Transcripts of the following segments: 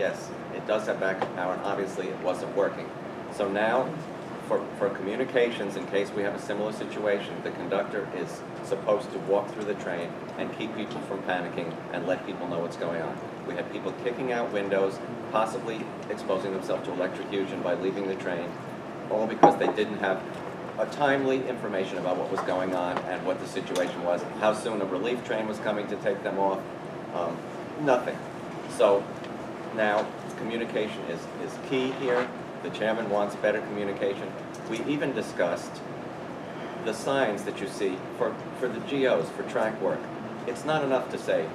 yes, it does have backup power, and obviously it wasn't working. So now, for communications, in case we have a similar situation, the conductor is supposed to walk through the train and keep people from panicking and let people know what's going on. We had people kicking out windows, possibly exposing themselves to electrocution by leaving the train, all because they didn't have a timely information about what was going on and what the situation was, how soon a relief train was coming to take them off, nothing. So now communication is key here. The chairman wants better communication. We even discussed the signs that you see for the GOs, for track work. It's not enough to say,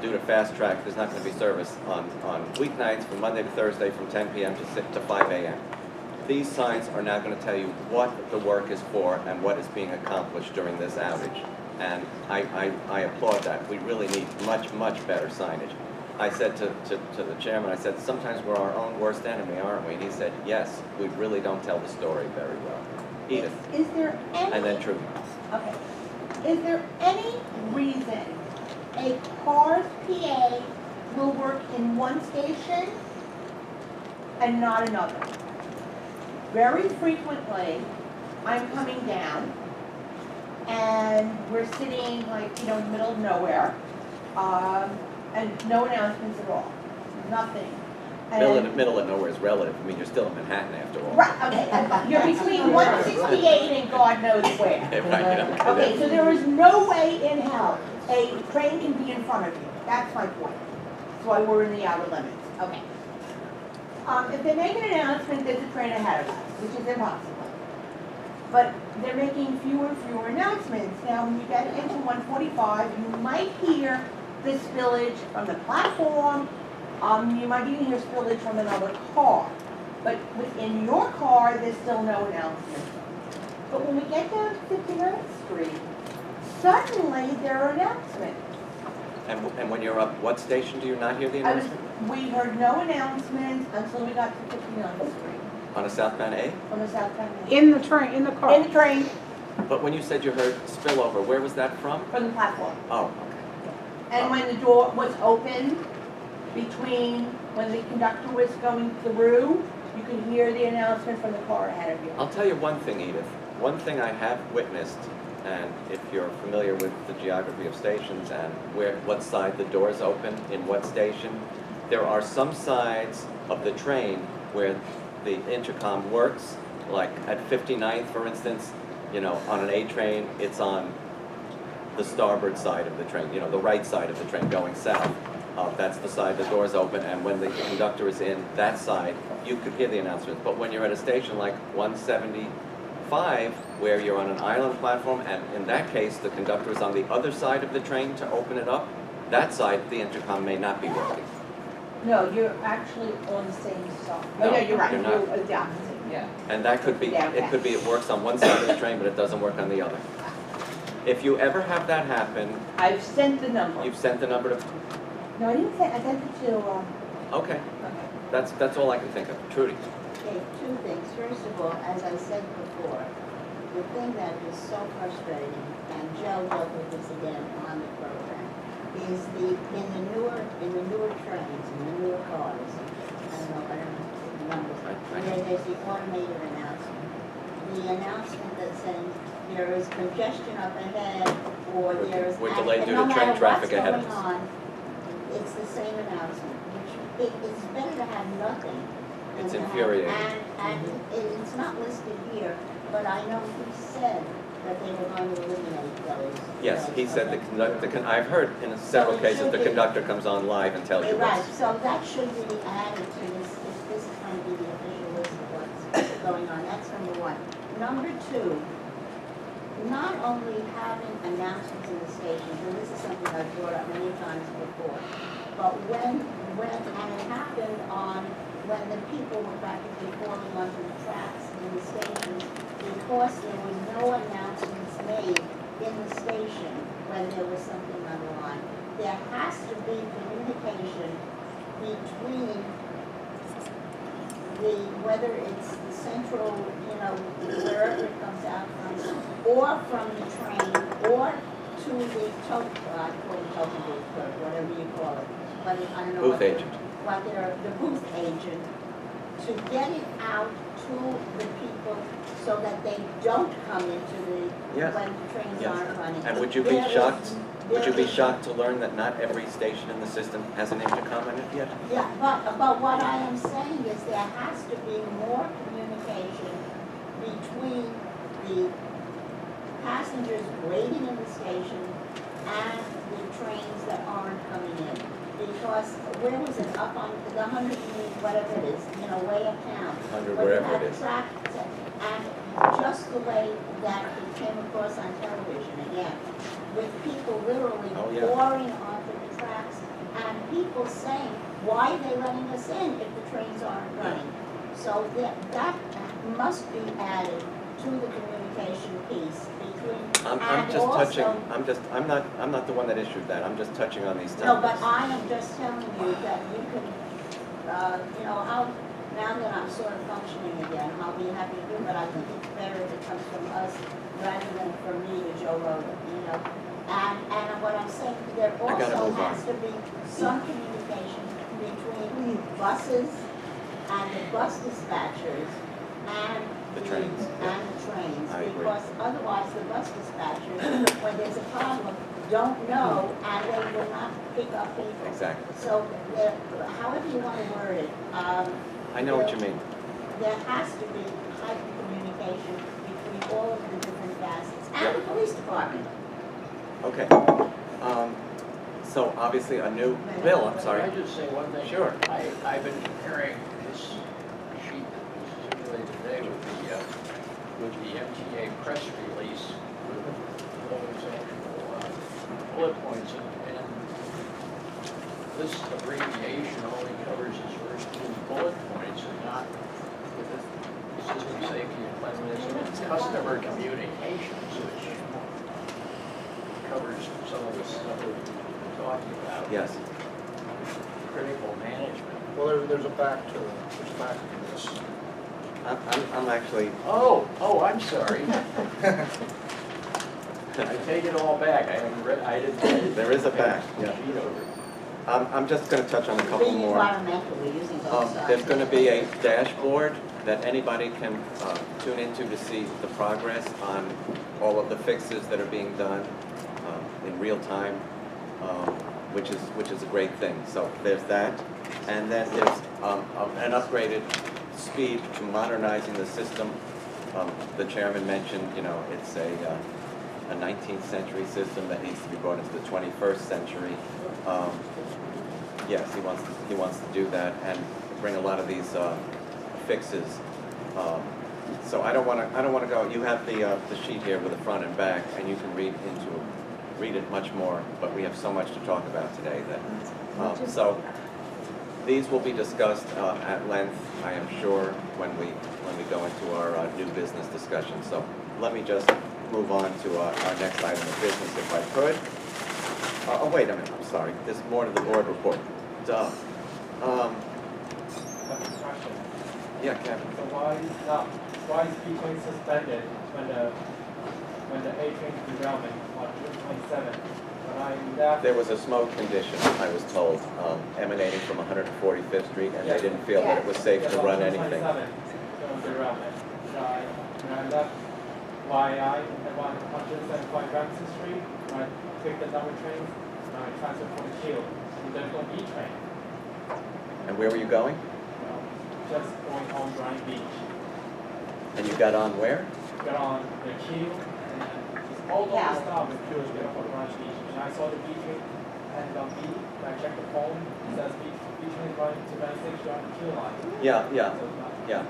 due to fast track, there's not going to be service on weeknights from Monday to Thursday from 10 p.m. to 5 a.m. These signs are now going to tell you what the work is for and what is being accomplished during this outage. And I applaud that. We really need much, much better signage. I said to the chairman, I said, sometimes we're our own worst enemy, aren't we? And he said, yes, we really don't tell the story very well. Edith. Is there any... And then Trudy. Okay. Is there any reason a car's PA will work in one station and not another? Very frequently, I'm coming down and we're sitting like, in the middle of nowhere, and no announcements at all, nothing. Middle of nowhere is relative. I mean, you're still in Manhattan after all. Right, okay, you're between 168 and God knows where. Right, Okay, so there is no way in hell a train can be in front of you. That's my point. That's why we're in the outer limits. Okay. If they make an announcement, there's a train ahead of us, which is impossible. But they're making fewer and fewer announcements. Now, when you get into 145, you might hear the spillage from the platform. You might even hear spillage from another car. But within your car, there's still no announcement. But when we get down to 59th Street, suddenly there are announcements. And when you're up, what station do you not hear the announcement? We heard no announcements until we got to 59th Street. On a southbound A? On the southbound end. In the train, in the car. In the train, But when you said you heard spillover, where was that from? from the platform. Oh, okay. And when the door was open, between when the conductor was going through, you could hear the announcement from the car ahead of you. I'll tell you one thing, Edith. One thing I have witnessed, and if you're familiar with the geography of stations and what side the doors open in what station, there are some sides of the train where the intercom works, like at 59th, for instance, on an A train, it's on the starboard side of the train, the right side of the train going south. That's the side the doors open, and when the conductor is in that side, you could hear the announcements. But when you're at a station like 175, where you're on an island platform, and in that case, the conductor is on the other side of the train to open it up, that side, the intercom may not be working. No, you're actually on the same side. No, Oh, no, you're right. you're not. You're the opposite. Yeah. And that could be, it could be it works on one side of the train, but it doesn't work on the other. If you ever have that happen, I've sent the number. you've sent the number to, No, I didn't send, I sent it to, okay, okay. that's all I can think of. Trudy. Okay, two things. First of all, as I said before, the thing that is so frustrating, and Joe dealt with this again on the program, is in the newer trains, in the newer cars, I don't know the numbers, there's the automated announcement. The announcement that says there is congestion up ahead, or there's... We're delayed due no to train matter traffic what's ahead of going us. on, it's the same announcement, which it's better to have nothing. It's than to have- infuriating. And it's not listed here, but I know he said that they were going to eliminate those. Yes, he said the conductor, I've heard in several So it cases should the be- conductor comes on live and tells you Right, what's. so that should be added to this, if this is going to be the official list of what's going on. That's number one. Number two, not only having announcements in the stations, and this is something I've brought up many times before, but when and it happened when the people were practically falling onto the tracks in the stations, because there was no announcements made in the station when there was something on the line. There has to be communication between whether it's the central, wherever it comes out from, or from the train, or to the I call it token booth clerk, whatever you call it. But I don't know Booth agent. what they're the booth agent, to get it out to the people so that they don't come into the, Yes. when the trains Yes. aren't running. And would you be There is- shocked? Would you be there is- shocked to learn that not every station in the system has an intercom in it yet? Yeah, but what I am saying is there has to be more communication between the passengers waiting in the station and the trains that aren't coming in. Because where was it, up on the 100 and whatever it is, you know, way uptown. 100, where you wherever it had is. traffic, and just the way that it came across on television again, with people literally Oh, yeah. pouring onto the tracks, and people saying, why are they letting us in if the trains aren't running? So that must be added to the communication piece between, I'm and just touching, also. I'm not the one that issued that, I'm just touching on these No, but topics. I am just telling you that you can, you know, now that I'm sort of functioning again, I'll be happy to do, but I think it's better if it comes from us rather than from me to Joe Rogan, you know? And what I'm saying, there gotta also move on. has to be some communication between buses and the bus dispatchers and The trains, yeah. and the trains. I agree. Because otherwise, the bus dispatchers, when there's a problem, don't know, and they will not pick up people. Exactly. So, however you want to word it, I know what you mean. there has to be heightened communication between all of the different facets, and the police department. Okay. So obviously a new, Bill, I'm sorry. Can I just say one thing? Sure. I've been comparing this sheet that was circulated today with the MTA press release with those actual bullet points, and this abbreviation only covers his first two bullet points and not system safety and cleanliness and customer communications, which covers some of the stuff that we've been talking about. Yes. Critical management. Well, there's a back to this. I'm actually, Oh, I'm sorry. I take it all back. I haven't read, I didn't. There is a back, yeah. Sheet over. I'm just gonna touch on a couple Being more. environmental, we're using both sides. There's gonna be a dashboard that anybody can tune into to see the progress on all of the fixes that are being done in real time, which is a great thing. So there's that. And then there's an upgraded speed to modernizing the system. The chairman mentioned, you know, it's a 19th century system that needs to be brought into the 21st century. Yes, he wants to do that and bring a lot of these fixes. So I don't want to go. You have the sheet here with the front and back, and you can read it much more. But we have so much to talk about today that so these will be discussed at length, I am sure, when we go into our new business discussion. So let me just move on to our next item of business, if I could. Oh, wait a minute, I'm sorry. There's more to the board report. Duh. Question. Yeah, Kevin. So why is B-20 suspended when the A-train derailment on June 27th? When I left. There was a smoke condition, I was told, emanating from 145th Street, and they didn't feel that it was safe to run anything. June 27th, there was derailment. When I left YI on 175 Ramsey Street, when I took the double trains, when I transferred from Kiel, and there's no B-train. And where were you going? Just going on Bryan Beach. And you got on where? Got on the queue, and then just all the stop with queues get up on Bryan Beach. And I saw the B train and on B, and I checked the phone, it says B train is running to Van Sixth on the queue line. Yeah, So it's not-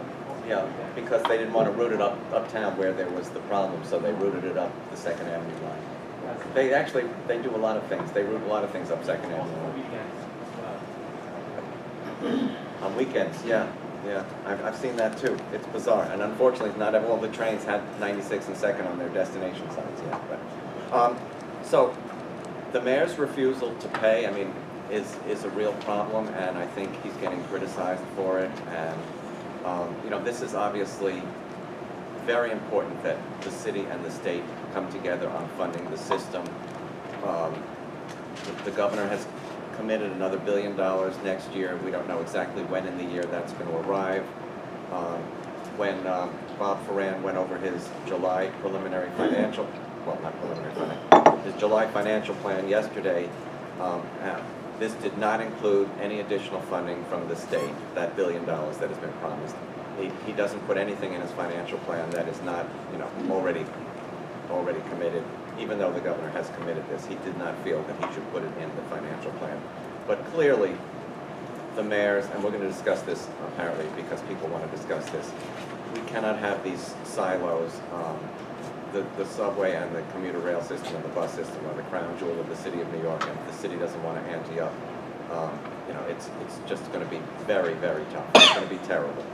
yeah, because they didn't want to route it uptown where there was the problem, so they routed it up the Second Avenue line. That's They do a lot of things. They route a lot of things up Second also Avenue. for weekends as well. On weekends, yeah. I've seen that too. It's bizarre. And unfortunately, not all the trains had 96 and Second on their destination signs yet. But, so the mayor's refusal to pay, I mean, is a real problem, and I think he's getting criticized for it. And, you know, this is obviously very important that the city and the state come together on funding the system. The governor has committed another $1 billion next year. We don't know exactly when in the year that's going to arrive. When Bob Ferran went over his July preliminary financial, well, not preliminary financial, his July financial plan yesterday, this did not include any additional funding from the state, that $1 billion that has been promised. He doesn't put anything in his financial plan that is not, you know, already committed. Even though the governor has committed this, he did not feel that he should put it in the financial plan. But clearly, the mayors, and we're going to discuss this apparently because people want to discuss this, we cannot have these silos. The subway and the commuter rail system and the bus system are the crown jewel of the city of New York, and if the city doesn't want to ante up, you know, it's just going to be very, very tough. It's going to be terrible.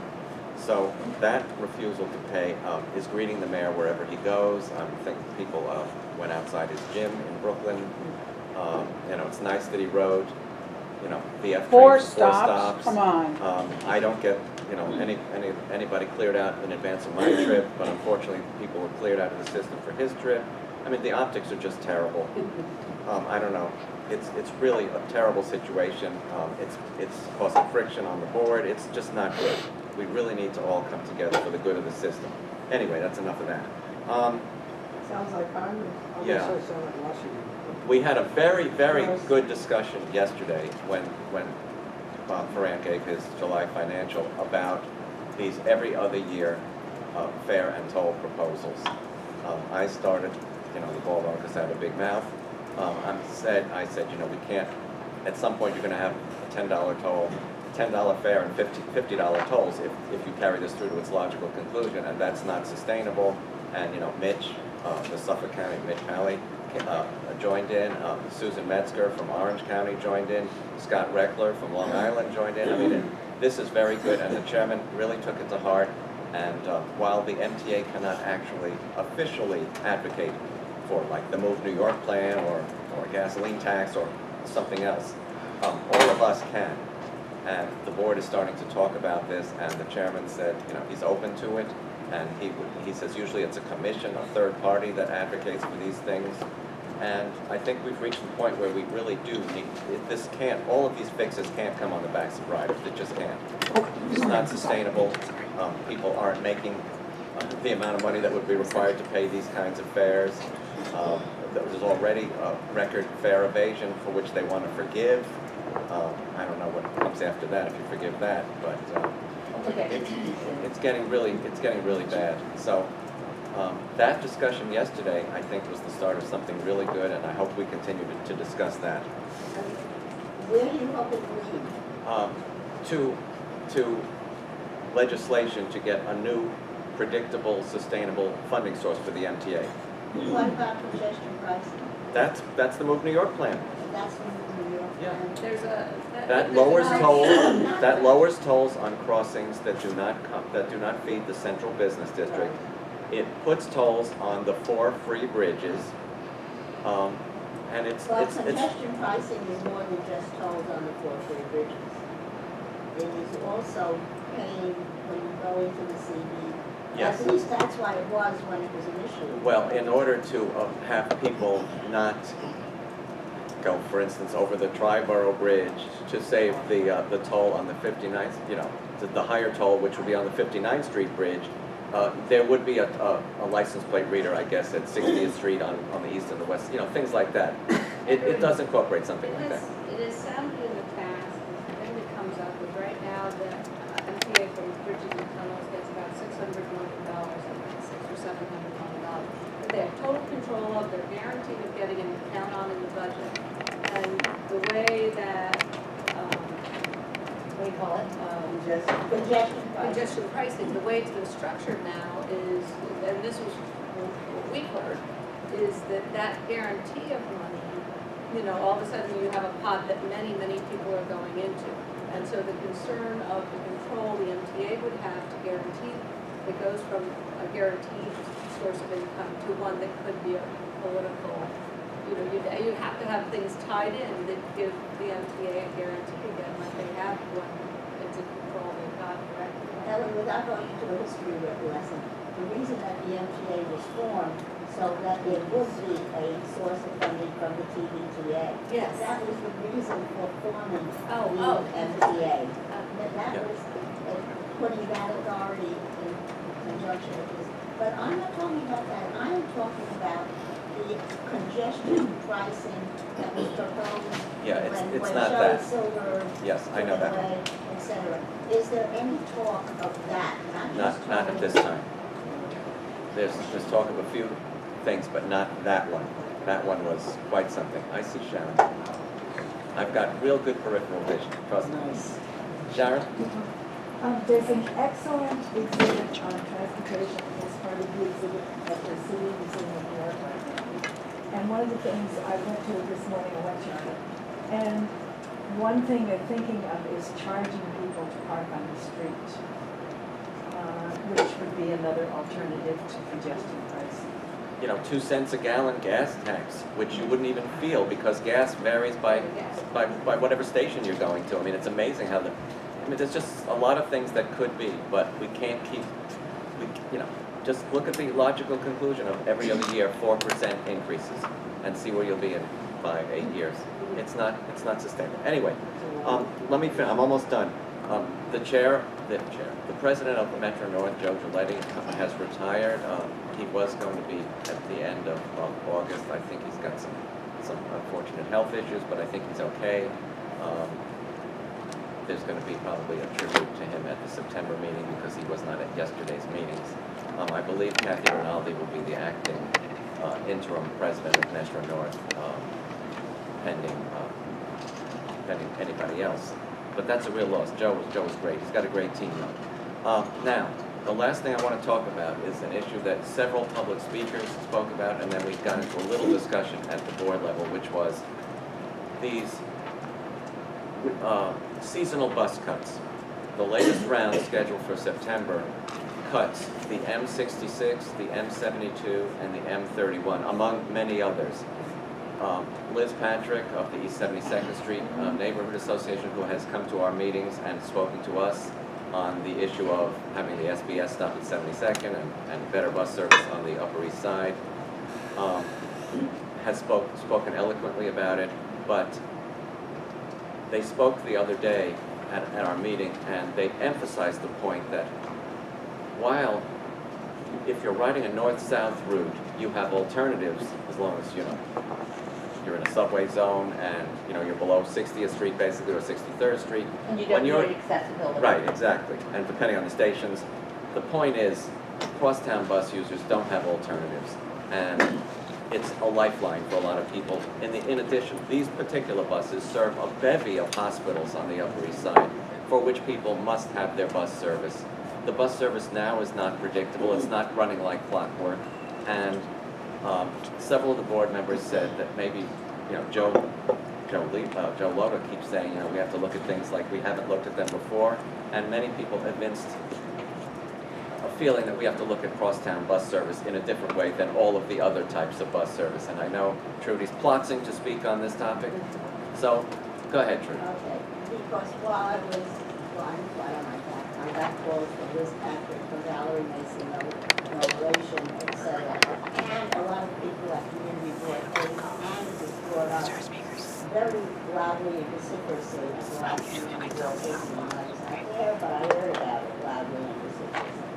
So that refusal to pay is greeting the mayor wherever he goes. I think people went outside his gym in Brooklyn. You know, it's nice that he rode, you know, the F train Four for stops, come on. I don't get, you know, anybody cleared out in advance of my trip, but unfortunately people were cleared out of the system for his trip. I mean, the optics are just terrible. I don't know. It's really a terrible situation. It's causing friction on the board. It's just not good. We really need to all come together for the good of the system. Anyway, that's enough of that. Sounds like Congress. Yeah. Also sound like Washington. We had a very, very good discussion yesterday when Bob Ferran gave his July financial about these every other year fare and toll proposals. I started, you know, the ball rolling because I have a big mouth. I said, you know, we can't, at some point you're going to have a $10 toll, $10 fare and $50 tolls if you carry this through to its logical conclusion, and that's not sustainable. And, you know, Mitch, the Suffolk County, Mitch Halley, joined in. Susan Metzger from Orange County joined in. Scott Reckler from Long Island joined in. I mean, this is very good, and the chairman really took it to heart. And while the MTA cannot actually officially advocate for, like, the Move New York plan or gasoline tax or something else, all of us can. And the board is starting to talk about this, and the chairman said, you know, he's open to it. And he says usually it's a commission, a third party that advocates for these things. And I think we've reached the point where we really do need, all of these fixes can't come on the backs of riders. It just can't. It's not sustainable. People aren't making the amount of money that would be required to pay these kinds of fares. There's already a record fare evasion for which they want to forgive. I don't know what comes after that if you forgive that, but it's getting really bad. So that discussion yesterday, I think, was the start of something really good, and I hope we continue to discuss that. Where do you hope it will lead? To legislation to get a new, predictable, sustainable funding source for the MTA. What about congestion pricing? That's the Move New York plan. That's from New York. Yeah. There's a. That lowers tolls on crossings that do not feed the central business district. It puts tolls on the 4 free bridges, and it's congestion pricing is more than just tolls on the 4 free bridges. It is also paying when you go into the CD. Yes. At least that's what it was when it was initially. well, in order to have people not go, for instance, over the Triborough Bridge to save the toll on the 59th, you know, the higher toll, which would be on the 59th Street Bridge, there would be a license plate reader, I guess, at 60th Street on the east and the west, you know, things like that. It does incorporate something like that. It has sounded in the past, the thing that comes up is right now the MTA from bridges and tunnels gets about $600 million, $600 or $700 million. That they have total control of, they're guaranteed of getting it, count on in the budget. And the way that, what do you call it? Congestion pricing, the way it's been structured now is, and this was what we've heard, is that guarantee of money, you know, all of a sudden you have a pot that many, many people are going into. And so the concern of the control the MTA would have to guarantee, it goes from a guaranteed source of income to one that could be a political, you know, you have to have things tied in that give the MTA a guarantee again, like they have when it's in control they've got, correct? Ellen, without going into a history lesson, the reason that the MTA was formed so that there would be a source of funding from the TDTA. Yes. That was the reason for forming Oh, the MTA. That Yeah. was putting that authority in conjunction with this. But I'm not talking about that. I am talking about the congestion pricing that was proposed Yeah, when it's when not Shelley that. Silver Yes, I know that. away, et cetera. Is there any talk of that? Not at this time. There's talk of a few things, but not that one. That one was quite something. I see Sharon. I've got real good peripheral vision, trust me. Nice. Sharon? There's an excellent exhibit on transportation as part of the exhibit at the City Museum of New York right now. And one of the things, I went to it this morning, I went to it, and one thing they're thinking of is charging people to park on the street, which would be another alternative to congestion pricing. 2 cents a gallon gas tax, which you wouldn't even feel because gas varies by whatever station you're going to. I mean, it's amazing how there's just a lot of things that could be, but we can't keep, just look at the logical conclusion of every other year, 4% increases, and see where you'll be in 5, 8 years. It's not sustainable. Anyway, let me finish. I'm almost done. The president of Metro North, Joe Giletti, has retired. He was going to be at the end of August. I think he's got some unfortunate health issues, but I think he's okay. There's going to be probably a tribute to him at the September meeting because he was not at yesterday's meetings. I believe Kathy Rinaldi will be the acting interim president of Metro North, pending anybody else. But that's a real loss. Joe was great. He's got a great team now. Now, the last thing I want to talk about is an issue that several public speakers spoke about, and then we got into a little discussion at the board level, which was these seasonal bus cuts. The latest round scheduled for September cuts the M66, the M72, and the M31, among many others. Liz Patrick of the East 72nd Street Neighborhood Association, who has come to our meetings and spoken to us on the issue of having the SBS stop at 72nd and better bus service on the Upper East Side, has spoken eloquently about it, but they spoke the other day at our meeting, and they emphasized the point that while if you're riding a north-south route, you have alternatives as long as you're in a subway zone and you're below 60th Street basically, or 63rd Street. And you When don't you're- need accessibility. Right, exactly. And depending on the stations, the point is crosstown bus users don't have alternatives, and it's a lifeline for a lot of people. In addition, these particular buses serve a bevy of hospitals on the Upper East Side, for which people must have their bus service. The bus service now is not predictable. It's not running like clockwork, and several of the board members said that maybe, Joe Loda keeps saying, we have to look at things like we haven't looked at them before, and many people evinced a feeling that we have to look at crosstown bus service in a different way than all of the other types of bus service. And I know Trudy's plotting to speak on this topic, so go ahead, Trudy. Okay, because while I was flying flat on my back, I got calls from Liz Patrick, from Valerie Mason, Relation, et cetera. And a lot of people at community board, and it was brought up very loudly and vociferously at the last community board meeting. I was not there, but I heard about it loudly and vociferously.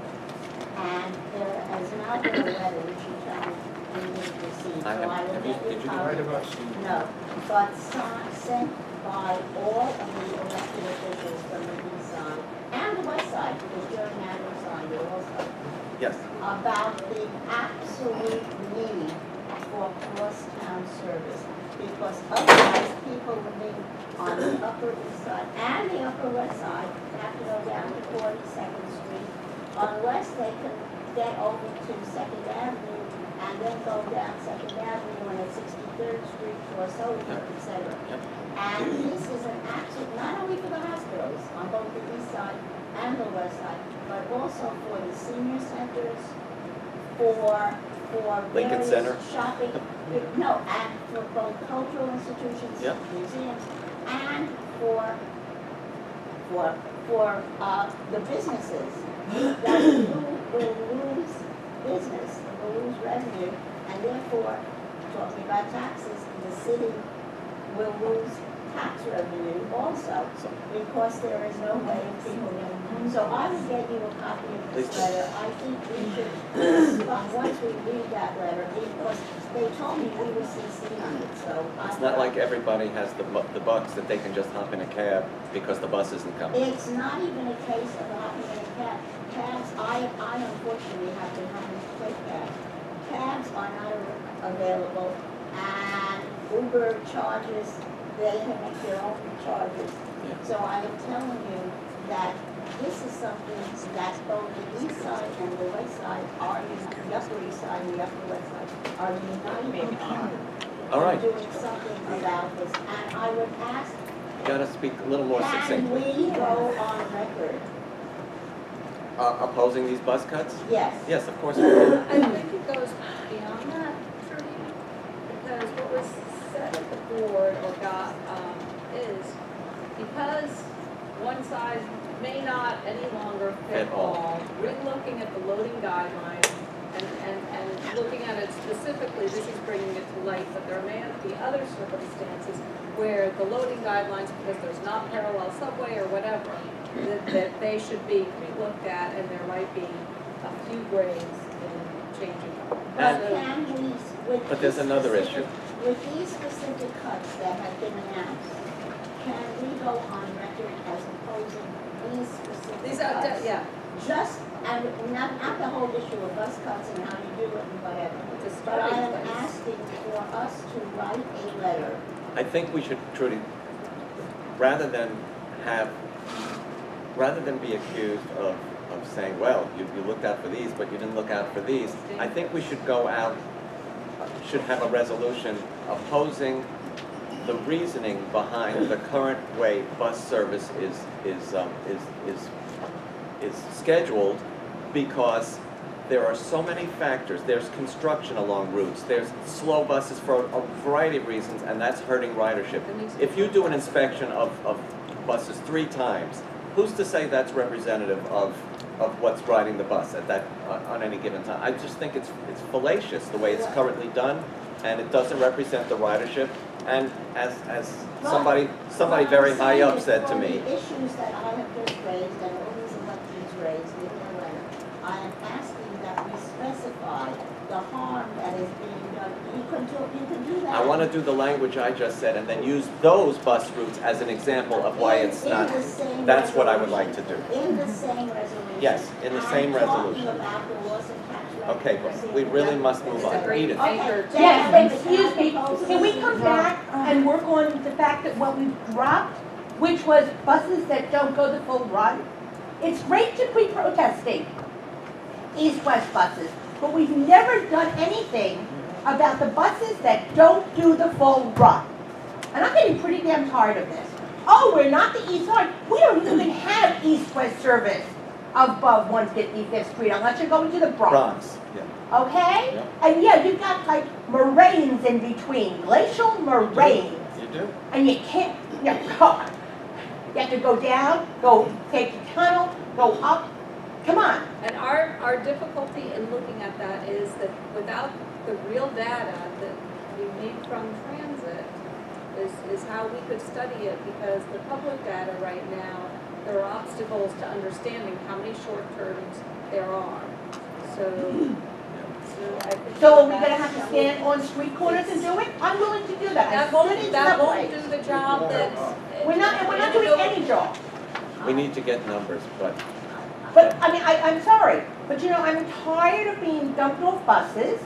And there has now been a letter which you tell me you need to receive, so I will get Did you you Right copy. about Steve. No, but sent by all of the elected officials from the east side and the west side, because Jerry Nadler signed it also, Yes. about the absolute need for crosstown service. Because otherwise, people living on the Upper East Side and the Upper West Side have to go down to 42nd Street unless they can get over to 2nd Avenue and then go down 2nd Avenue and at 63rd Street, cross over, et cetera. Yep. And this is an absolute, not only for the hospitals on both the east side and the west side, but also for the senior centers, for Lincoln various Center. shopping, no, and for both cultural institutions, Yep. museums, and for the businesses that will lose business, will lose revenue, and therefore, talking about taxes, the city will lose tax revenue also, because there is no way of people knowing. So I will get you a copy of this Please. letter. I think we should respond once we read that letter, because they told me we were CC'd on it, so. It's not like everybody has the bucks that they can just hop in a cab because the bus isn't coming. It's not even a case of hopping in a cab. Cabs, I unfortunately have been having to take cabs. Cabs are not available, and Uber charges, they make their own charges. Yeah. So I am telling you that this is something that both the east side and the west side are, the upper east side and the upper west side are united on. All right. Doing something about this, and I would ask, You gotta speak a little more can succinctly. we go on record? Opposing these bus cuts? Yes. Yes, of course we will. I think it goes beyond that, Trudy, because what was said at the board or got, is because one size may not any longer fit Fit all. all, relooking at the loading guidelines and looking at it specifically, this is bringing it to light, but there may be other circumstances where the loading guidelines, because there's not parallel subway or whatever, that they should be relooked at, and there might be a few grades in changing them. But And- can we, with But there's these another specific- issue. With these specific cuts that have been announced, can we go on record as opposing these specific These are, cuts? yeah, Just, and not the whole issue of bus cuts and how you do it and whatever. the But I starting am place. asking for us to write a letter. I think we should, Trudy, rather than be accused of saying, well, you looked out for these, but you didn't look out for these, I think we should go out, should have a resolution opposing the reasoning behind the current way bus service is scheduled, because there are so many factors. There's construction along routes, there's slow buses for a variety of reasons, and that's hurting ridership. If you do an inspection of buses 3 times, who's to say that's representative of what's riding the bus at that, on any given time? I just think it's fallacious the way it's currently done, and it doesn't represent the ridership. And as somebody very high up said to me, For the issues that I have just raised and all these elections raised in their letter, I am asking that we specify the harm that is being done. You can do that. I want to do the language I just said and then use those bus routes as an example of why it's In not. the same That's what I would like to do. In the same resolution. Yes, in the same resolution. I'm talking about the loss of tax revenue. Okay, but we really must move It's a on. great Edith. anchor. Okay. Yes, excuse me, can we come back and work on the fact that what we dropped, which was buses that don't go the full run? It's great to be protesting east-west buses, but we've never done anything about the buses that don't do the full run. And I'm getting pretty damn tired of this. Oh, we're not the east side, we don't even have east-west service above 155th Street unless you're going to the Bronx. Bronx, yeah. Okay? Yeah. And yeah, you've got like moraines in between, glacial moraines, You do? and you can't, you have to go down, take the tunnel, go up, come on. And our difficulty in looking at that is that without the real data that we need from transit is how we could study it, because the public data right now, there are obstacles to understanding how many short terms there are. So I think. So are we gonna that's- have to stand on street corners and do it? I'm willing to do that. That I'm won't, sitting that won't subway. do the job that's. We're not doing any job. We need to get numbers, but But, I mean, I'm sorry, but you know, I'm tired of being dumped off buses.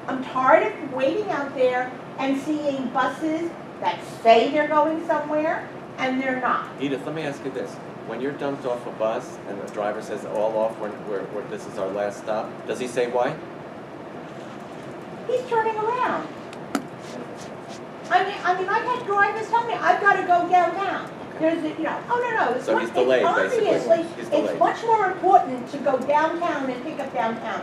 I'm tired of waiting out there and seeing buses that say they're going somewhere and they're not. Edith, let me ask you this. When you're dumped off a bus and the driver says, all off, this is our last stop, does he say why? He's turning around. I mean, I've had drivers tell me, I've got to go downtown. There's, oh, no, it's So not, he's it's delayed, basically. obviously, He's it's delayed. much more important to go downtown and pick up downtown.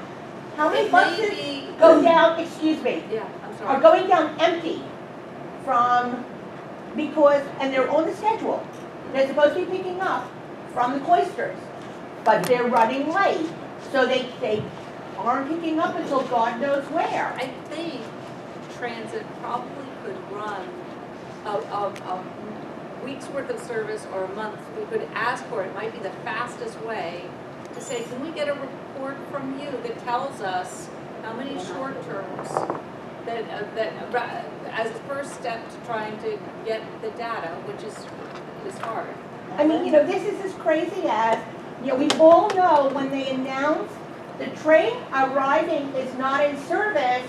How many It may buses be- go down, excuse me, Yeah, I'm are sorry. going down empty and they're on the schedule. They're supposed to be picking up from the cloisters, but they're running late. So they aren't picking up until God knows where. I think transit probably could run a week's worth of service or a month. We could ask for it. It might be the fastest way to say, can we get a report from you that tells us how many short terms that as a first step to trying to get the data, which is hard. I mean, this is as crazy as, we all know when they announce the train arriving is not in service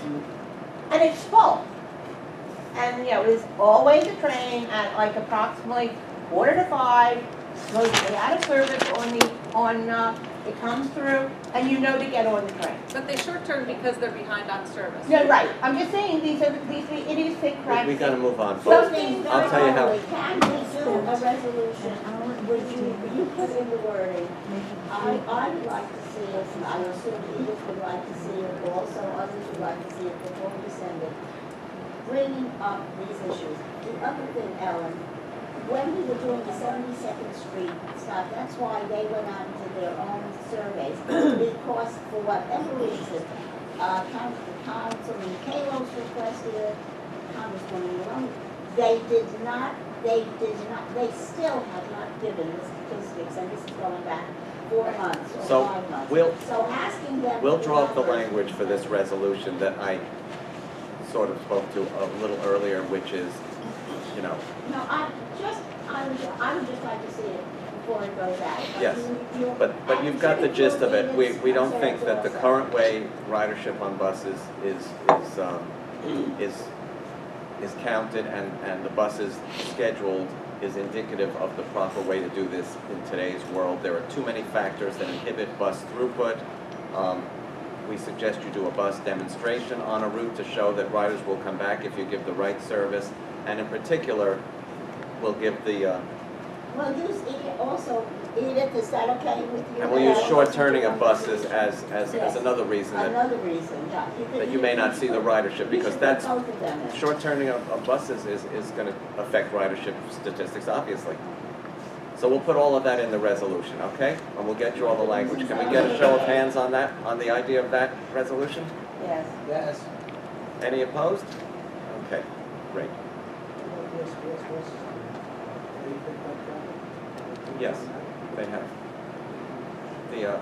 and it's full. And, it's always a train at like approximately 4:45, supposedly out of service it comes through, and to get on the train. But they short term because they're behind on service. No, right, I'm just saying, these idiosyncratic. We gotta move on, So folks. things I'll tell you how. Can we do a resolution? Would you put in the wording? I would like to see it, and I assume Edith would like to see it, also others would like to see it before we send it. Bringing up these issues. The other thing, Ellen, when we were doing the 72nd Street stuff, that's why they went out and did their own surveys, because for whatever reason, Councilman Kalos requested it, Congresswoman Malone, they still have not given the statistics, and this is going back 4 months or So 5 months. we'll Asking them. We'll for draw up the numbers. language for this resolution that I sort of spoke to a little earlier, which is, No, I would just like to see it before it goes out. Yes, but you've got the gist of it. We don't think that the current way ridership on buses is counted and the buses scheduled is indicative of the proper way to do this in today's world. There are too many factors that inhibit bus throughput. We suggest you do a bus demonstration on a route to show that riders will come back if you give the right service, and in particular, we'll give the Well, use also, Edith, is that okay with you? and we'll use short turning of buses as another reason that Another reason, yeah. that you may not see the ridership, because that's, both of them in. short turning of buses is going to affect ridership statistics, obviously. So we'll put all of that in the resolution, okay? And we'll get you all the language. Can we get a show of hands on that, on the idea of that resolution? Yes. Yes. Any opposed? Okay, great. Yes, they have.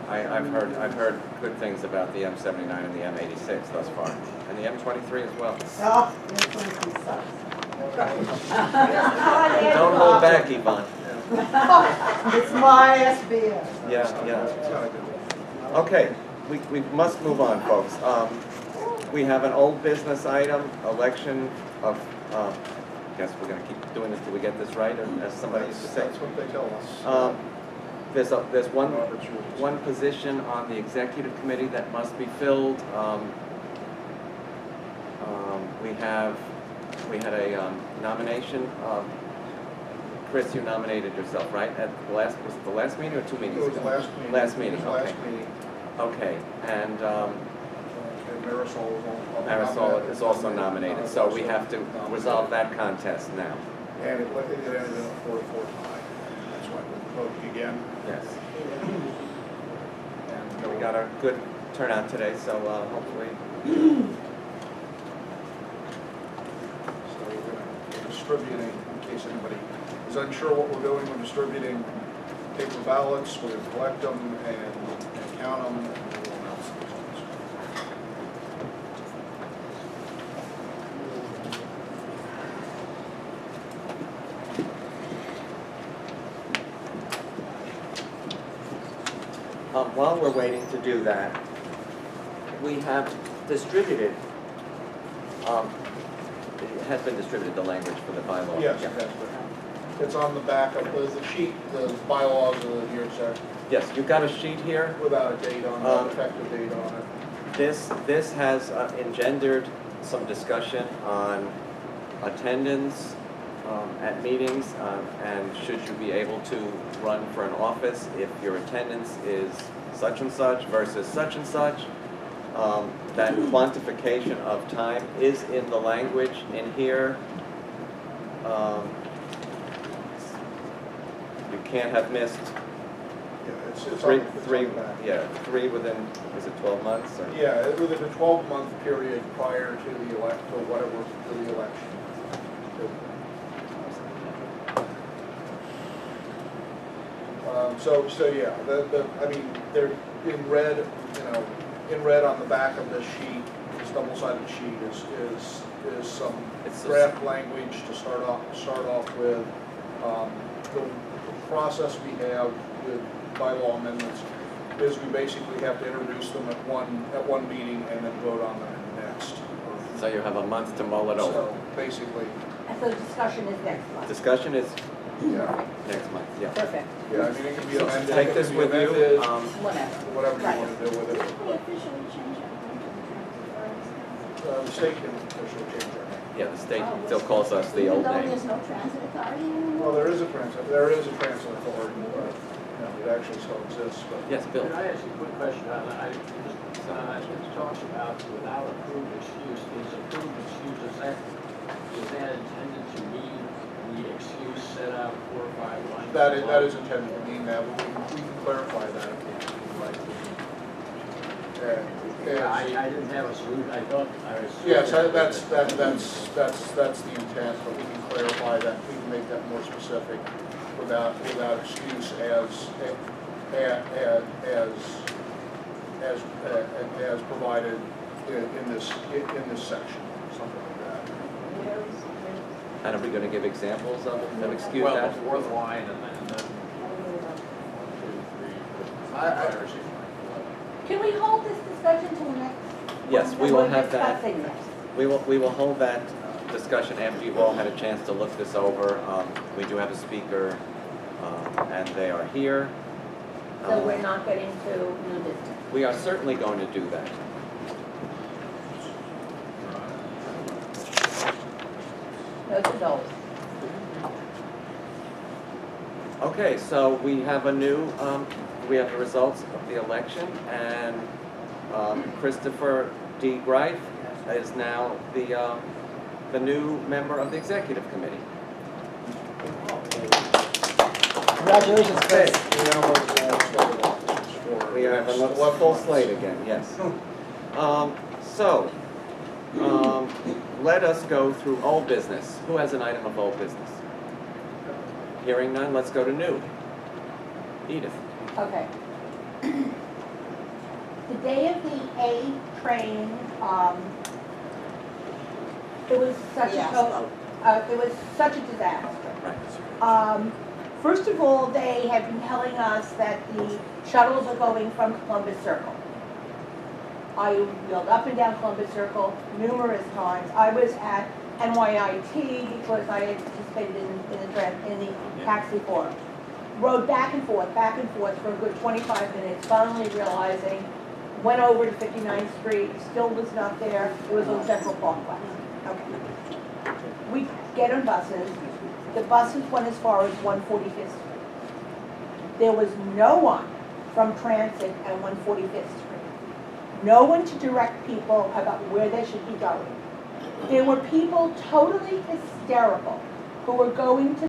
I've heard good things about the M79 and the M86 thus far, and the M23 as well. Oh, Don't hold back, Yvonne. it's my SBS. Yeah. Okay, we must move on, folks. We have an old business item, election of, guess we're gonna keep doing this till we get this right, as somebody used to say. That's what they tell us. There's one position on the executive committee that must be filled. We had a nomination. Chris, you nominated yourself, right? At the last, was it the last meeting or 2 meetings It was ago? last meeting. Last meeting, It was okay. last meeting. Okay, and And Marisol is also nominated, so we have to resolve that contest now. And it ended in a 4-4 tie. That's why we're voting again. Yes. And we got a good turnout today, so hopefully. So we're distributing, in case anybody is unsure what we're doing, we're distributing paper ballots, we're going to collect them and count them, and we'll announce the results. While we're waiting to do that, we have distributed, it has been distributed, the language for the bylaw. Yes, Yeah. that's good. It's on the back of the sheet, the bylaws of here, sir, Yes, you've got a sheet here. without a date on it, effective date on it. This has engendered some discussion on attendance at meetings, and should you be able to run for an office if your attendance is such and such versus such and such. That quantification of time is in the language in here. You can't have missed it's Three, on the three, back. yeah, three within, is it 12 months or? Yeah, within a 12-month period prior to the to whatever, to the election. So yeah, I mean, they're in red, you know, in red on the back of this sheet, this double-sided sheet is some It's a- draft language to start off with. The process we have with bylaw amendments is we basically have to introduce them at one meeting and then vote on them at the next. So you have a month to mull it over. So basically, And so the discussion is next month. Discussion is yeah, next month, yeah. Perfect. yeah, I mean, it can be So amended, take it this can be with you. amended, Whatever. whatever you Right. want to do with it. Did we officially change our name to the transit authority? The state can officially change their name. Yeah, the state Oh, still calls us the old Even though name. there's no transit authority anymore? Well, there is a transit authority, but, you know, it actually still exists, but. Yes, Bill. Can I ask you a quick question on that? It talks about without approved excuse, is approved excuse, is that intended to mean the excuse set out 4 or 5 lines? That is intended to mean that, but we can clarify that if you'd like. Yeah, I didn't have a solution, I thought, I was. Yes, that's the intent, but we can clarify that, we can make that more specific without excuse as provided in this section, something like that. And are we gonna give examples of excuse Well, that? the fourth line and then 1, 2, 3, 5 or 6 lines. Can we hold this discussion till next? Yes, we will have We're that. discussing this. We will hold that discussion after you've all had a chance to look this over. We do have a speaker, and they are here. So we're not getting to new business. We are certainly going to do that. No to those. Okay, so we have we have the results of the election, and Christopher D. Greif is now the new member of the executive committee. Congratulations, Chris. We have a full slate again, yes. Let us go through old business. Who has an item of old business? Hearing none, let's go to new. Edith. Okay. The day of the A train, it was such a disaster. Right. First of all, they have been telling us that the shuttles are going from Columbus Circle. I wheeled up and down Columbus Circle numerous times. I was at NYIT because I had participated in the taxi forum. Rode back and forth for a good 25 minutes, finally realizing, went over to 59th Street, still was not there, it was on Central Parkway. Okay. We get on buses, the buses went as far as 145th Street. There was no one from Transit and 145th Street. No one to direct people about where they should be going. There were people totally hysterical who were going to